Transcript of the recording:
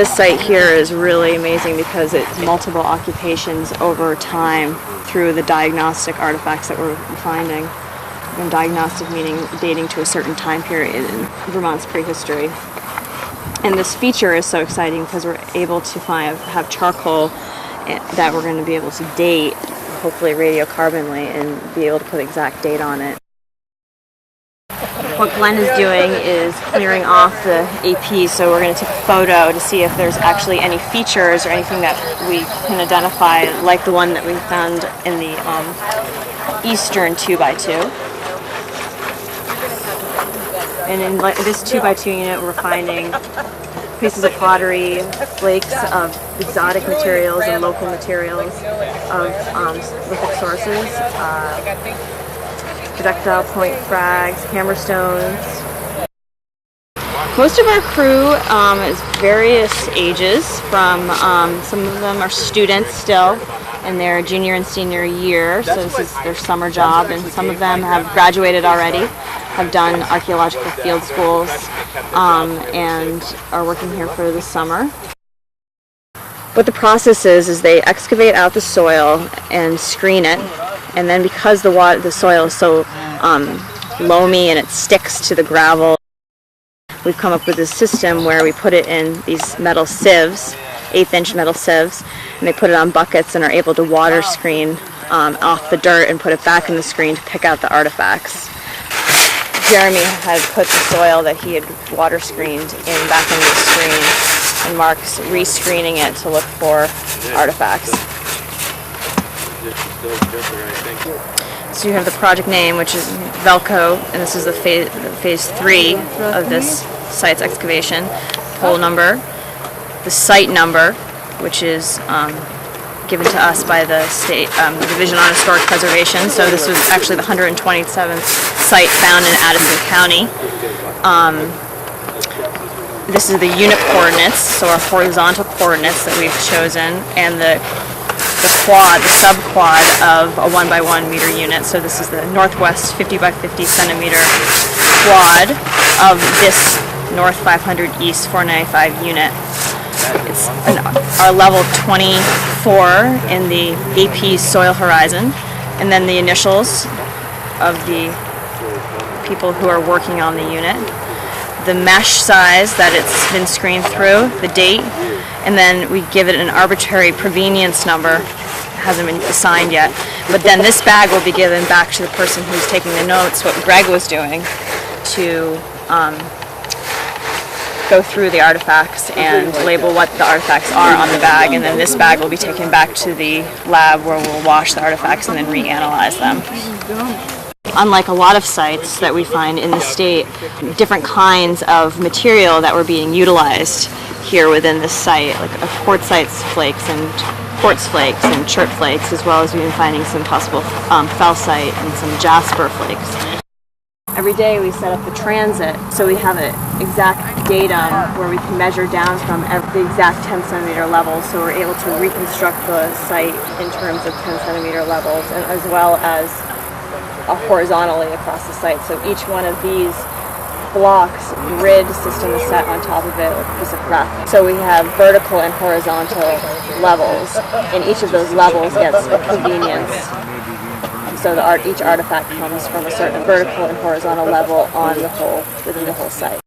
This site here is really amazing because it's multiple occupations over time through the diagnostic artifacts that we're finding. And diagnostic meaning dating to a certain time period in Vermont's prehistory. And this feature is so exciting because we're able to have charcoal that we're going to be able to date, hopefully radiocarbonly, and be able to put exact date on it. What Glenn is doing is clearing off the AP, so we're going to take a photo to see if there's actually any features or anything that we can identify, like the one that we found in the eastern 2x2. And in this 2x2 unit, we're finding pieces of pottery, flakes of exotic materials and local materials of lithic sources, projectile point frags, hammer stones. Most of our crew is various ages. From some of them are students still in their junior and senior year, so this is their summer job, and some of them have graduated already, have done archaeological field schools, and are working here for the summer. What the process is they excavate out the soil and screen it, and then because the soil is so loamy and it sticks to the gravel, we've come up with this system where we put it in these metal sieves, 1/8-inch metal sieves, and they put it on buckets and are able to water screen off the dirt and put it back in the screen to pick out the artifacts. Jeremy had put the soil that he had water screened back into the screen, and Mark's re-screening it to look for artifacts. So you have the project name, which is VELCO, and this is the phase 3 of this site's excavation. Pole number, the site number, which is given to us by the state Division on Historic Preservation. So this was actually the 127th site found in Addison County. This is the unit coordinates, so our horizontal coordinates that we've chosen, and the quad, the sub-quad of a 1x1 meter unit. So this is the northwest 50 by 50 centimeter quad of this north 500 east 495 unit. It's our level 24 in the AP soil horizon, and then the initials of the people who are working on the unit, the mesh size that it's been screened through, the date, and then we give it an arbitrary provenience number. It hasn't been assigned yet, but then this bag will be given back to the person who's taking the notes, what Greg was doing, to go through the artifacts and label what the artifacts are on the bag, and then this bag will be taken back to the lab where we'll wash the artifacts and then reanalyze them. Unlike a lot of sites that we find in the state, different kinds of material that were being utilized here within this site, like quartzite flakes and quartz flakes and chert flakes, as well as we've been finding some possible felsite and some jasper flakes. Every day we set up the transit, so we have an exact datum where we can measure down from the exact 10 centimeter levels, so we're able to reconstruct the site in terms of 10 centimeter levels, and as well as horizontally across the site. So each one of these blocks, grid system is set on top of it with a piece of graphic. So we have vertical and horizontal levels, and each of those levels gets a provenience. So each artifact comes from a certain vertical and horizontal level on the whole, within the whole site.